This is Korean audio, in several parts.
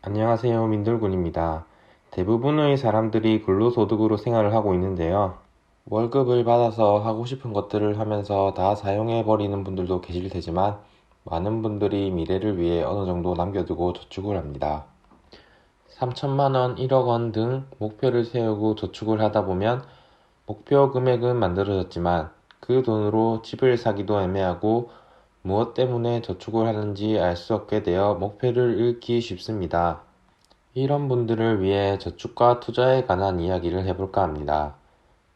안녕하세요. 민돌군입니다. 대부분의 사람들이 근로소득으로 생활을 하고 있는데요. 월급을 받아서 하고 싶은 것들을 하면서 다 사용해버리는 분들도 계실 테지만 많은 분들이 미래를 위해 어느 정도 남겨두고 저축을 합니다. 3천만 원, 1억 원 등 목표를 세우고 저축을 하다 보면 목표 금액은 만들어졌지만 그 돈으로 집을 사기도 애매하고 무엇 때문에 저축을 하는지 알 수 없게 되어 목표를 잃기 쉽습니다. 이런 분들을 위해 저축과 투자에 관한 이야기를 해볼까 합니다.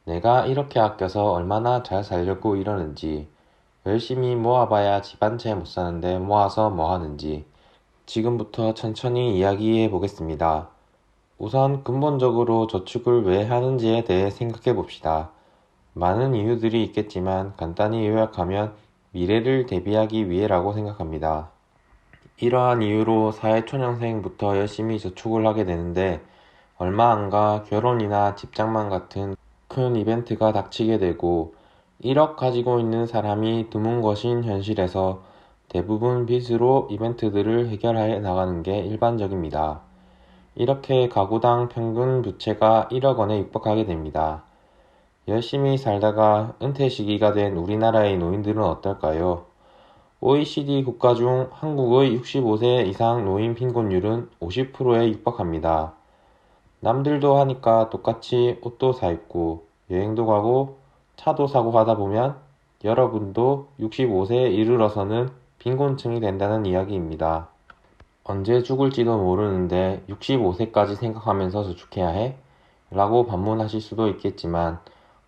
내가 이렇게 아껴서 얼마나 잘 살려고 이러는지, 열심히 모아봐야 집 한 채 못 사는데 모아서 뭐 하는지, 지금부터 천천히 이야기해 보겠습니다. 우선 근본적으로 저축을 왜 하는지에 대해 생각해 봅시다. 많은 이유들이 있겠지만 간단히 요약하면 미래를 대비하기 위해라고 생각합니다. 이러한 이유로 사회초년생부터 열심히 저축을 하게 되는데 얼마 안 가 결혼이나 직장만 같은 큰 이벤트가 닥치게 되고 1억 가지고 있는 사람이 드문 것인 현실에서 대부분 빚으로 이벤트들을 해결해 나가는 게 일반적입니다. 이렇게 가구당 평균 부채가 1억 원에 육박하게 됩니다. 열심히 살다가 은퇴 시기가 된 우리나라의 노인들은 어떨까요? OECD 국가 중 한국의 65세 이상 노인 빈곤율은 50%에 육박합니다. 남들도 하니까 똑같이 옷도 사 입고 여행도 가고 차도 사고 하다 보면 여러분도 65세에 이르러서는 빈곤층이 된다는 이야기입니다. 언제 죽을지도 모르는데 65세까지 생각하면서 저축해야 해? 라고 반문하실 수도 있겠지만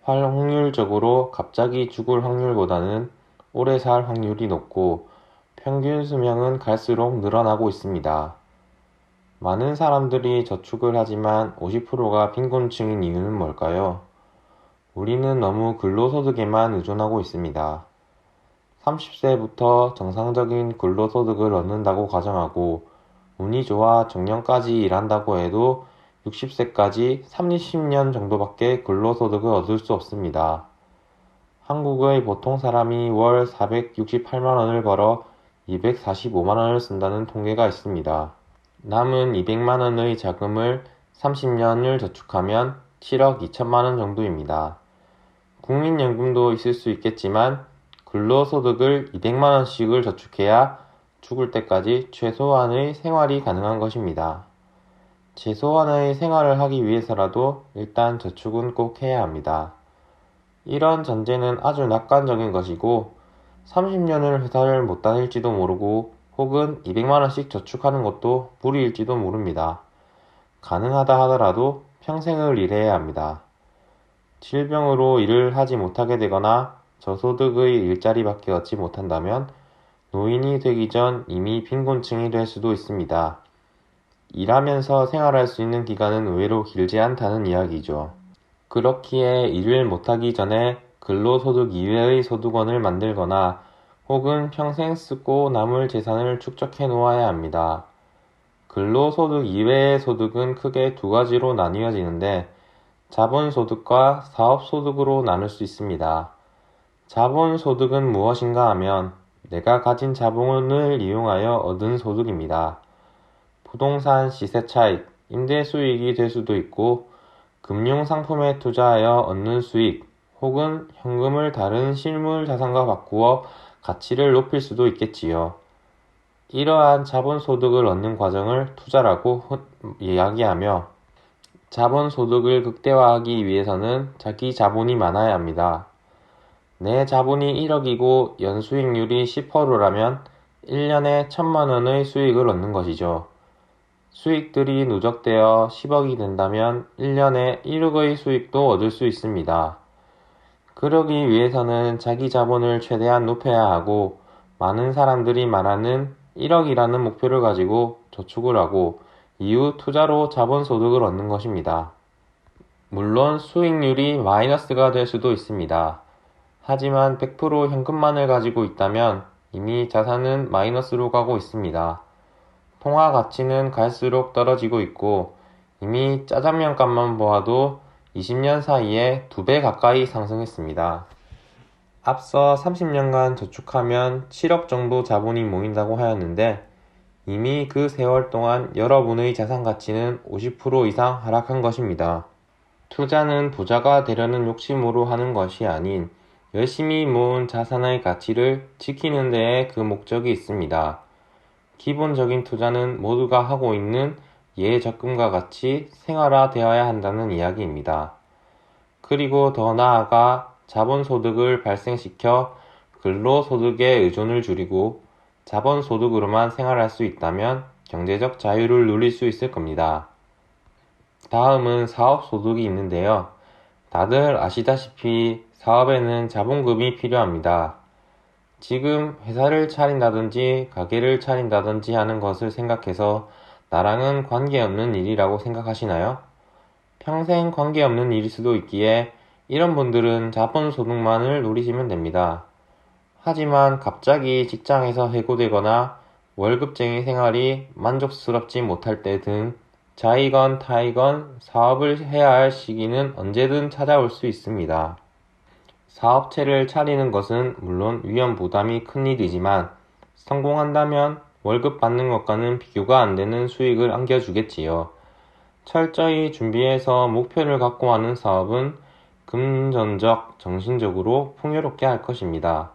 확률적으로 갑자기 죽을 확률보다는 오래 살 확률이 높고 평균 수명은 갈수록 늘어나고 있습니다. 많은 사람들이 저축을 하지만 50%가 빈곤층인 이유는 뭘까요? 우리는 너무 근로소득에만 의존하고 있습니다. 30세부터 정상적인 근로소득을 얻는다고 가정하고 운이 좋아 정년까지 일한다고 해도 60세까지 30년 정도밖에 근로소득을 얻을 수 없습니다. 한국의 보통 사람이 월 468만 원을 벌어 245만 원을 쓴다는 통계가 있습니다. 남은 200만 원의 자금을 30년을 저축하면 7억 2천만 원 정도입니다. 국민연금도 있을 수 있겠지만 근로소득을 200만 원씩을 저축해야 죽을 때까지 최소한의 생활이 가능한 것입니다. 최소한의 생활을 하기 위해서라도 일단 저축은 꼭 해야 합니다. 이런 전제는 아주 낙관적인 것이고 30년을 회사를 못 다닐지도 모르고 혹은 200만 원씩 저축하는 것도 무리일지도 모릅니다. 가능하다 하더라도 평생을 일해야 합니다. 질병으로 일을 하지 못하게 되거나 저소득의 일자리밖에 얻지 못한다면 노인이 되기 전 이미 빈곤층이 될 수도 있습니다. 일하면서 생활할 수 있는 기간은 의외로 길지 않다는 이야기죠. 그렇기에 일을 못하기 전에 근로소득 이외의 소득원을 만들거나 혹은 평생 쓰고 남을 재산을 축적해 놓아야 합니다. 근로소득 이외의 소득은 크게 두 가지로 나뉘어지는데 자본소득과 사업소득으로 나눌 수 있습니다. 자본소득은 무엇인가 하면 내가 가진 자본을 이용하여 얻은 소득입니다. 부동산 시세 차익, 임대 수익이 될 수도 있고 금융상품에 투자하여 얻는 수익 혹은 현금을 다른 실물 자산과 바꾸어 가치를 높일 수도 있겠지요. 이러한 자본소득을 얻는 과정을 투자라고 이야기하며 자본소득을 극대화하기 위해서는 자기 자본이 많아야 합니다. 내 자본이 1억이고 연수익률이 10%라면 1년에 1천만 원의 수익을 얻는 것이죠. 수익들이 누적되어 10억이 된다면 1년에 1억의 수익도 얻을 수 있습니다. 그러기 위해서는 자기 자본을 최대한 높여야 하고 많은 사람들이 말하는 1억이라는 목표를 가지고 저축을 하고 이후 투자로 자본소득을 얻는 것입니다. 물론 수익률이 마이너스가 될 수도 있습니다. 하지만 100% 현금만을 가지고 있다면 이미 자산은 마이너스로 가고 있습니다. 통화 가치는 갈수록 떨어지고 있고 이미 짜장면 값만 보아도 20년 사이에 2배 가까이 상승했습니다. 앞서 30년간 저축하면 7억 정도 자본이 모인다고 하였는데 이미 그 세월 동안 여러분의 자산 가치는 50% 이상 하락한 것입니다. 투자는 부자가 되려는 욕심으로 하는 것이 아닌 열심히 모은 자산의 가치를 지키는 데에 그 목적이 있습니다. 기본적인 투자는 모두가 하고 있는 예적금과 같이 생활화되어야 한다는 이야기입니다. 그리고 더 나아가 자본소득을 발생시켜 근로소득의 의존을 줄이고 자본소득으로만 생활할 수 있다면 경제적 자유를 누릴 수 있을 겁니다. 다음은 사업소득이 있는데요. 다들 아시다시피 사업에는 자본금이 필요합니다. 지금 회사를 차린다든지 가게를 차린다든지 하는 것을 생각해서 나랑은 관계없는 일이라고 생각하시나요? 평생 관계없는 일일 수도 있기에 이런 분들은 자본소득만을 노리시면 됩니다. 하지만 갑자기 직장에서 해고되거나 월급쟁이 생활이 만족스럽지 못할 때 등 자이건 타이건 사업을 해야 할 시기는 언제든 찾아올 수 있습니다. 사업체를 차리는 것은 물론 위험 부담이 큰 일이지만 성공한다면 월급 받는 것과는 비교가 안 되는 수익을 안겨주겠지요. 철저히 준비해서 목표를 갖고 하는 사업은 금전적, 정신적으로 풍요롭게 할 것입니다.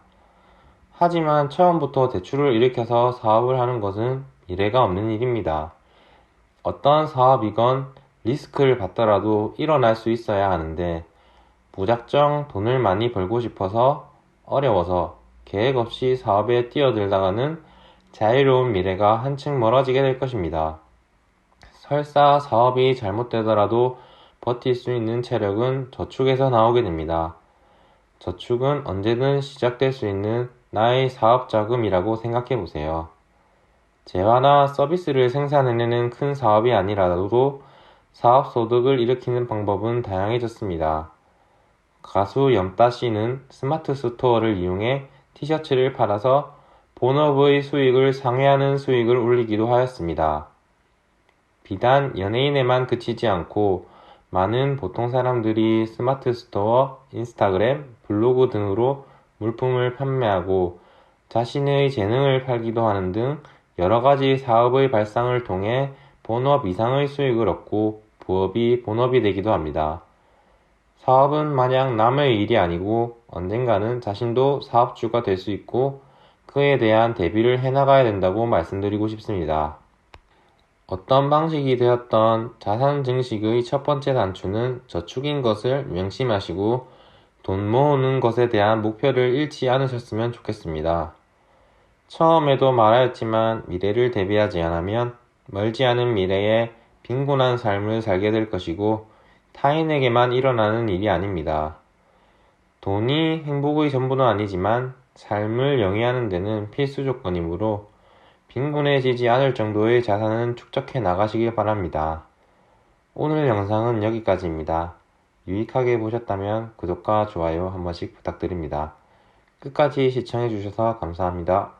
하지만 처음부터 대출을 일으켜서 사업을 하는 것은 미래가 없는 일입니다. 어떤 사업이건 리스크를 받더라도 일어날 수 있어야 하는데 무작정 돈을 많이 벌고 싶어서 어려워서 계획 없이 사업에 뛰어들다가는 자유로운 미래가 한층 멀어지게 될 것입니다. 설사 사업이 잘못되더라도 버틸 수 있는 체력은 저축에서 나오게 됩니다. 저축은 언제든 시작될 수 있는 나의 사업 자금이라고 생각해 보세요. 재화나 서비스를 생산해내는 큰 사업이 아니라도 사업 소득을 일으키는 방법은 다양해졌습니다. 가수 염따 씨는 스마트 스토어를 이용해 티셔츠를 팔아서 본업의 수익을 상회하는 수익을 올리기도 하였습니다. 비단 연예인에만 그치지 않고 많은 보통 사람들이 스마트 스토어, 인스타그램, 블로그 등으로 물품을 판매하고 자신의 재능을 팔기도 하는 등 여러 가지 사업의 발상을 통해 본업 이상의 수익을 얻고 부업이 본업이 되기도 합니다. 사업은 마냥 남의 일이 아니고 언젠가는 자신도 사업주가 될 수 있고 그에 대한 대비를 해나가야 된다고 말씀드리고 싶습니다. 어떤 방식이 되었던 자산 증식의 첫 번째 단추는 저축인 것을 명심하시고 돈 모으는 것에 대한 목표를 잃지 않으셨으면 좋겠습니다. 처음에도 말하였지만 미래를 대비하지 않으면 멀지 않은 미래에 빈곤한 삶을 살게 될 것이고 타인에게만 일어나는 일이 아닙니다. 돈이 행복의 전부는 아니지만 삶을 영위하는 데는 필수 조건이므로 빈곤해지지 않을 정도의 자산은 축적해 나가시길 바랍니다. 오늘 영상은 여기까지입니다. 유익하게 보셨다면 구독과 좋아요 한 번씩 부탁드립니다. 끝까지 시청해주셔서 감사합니다.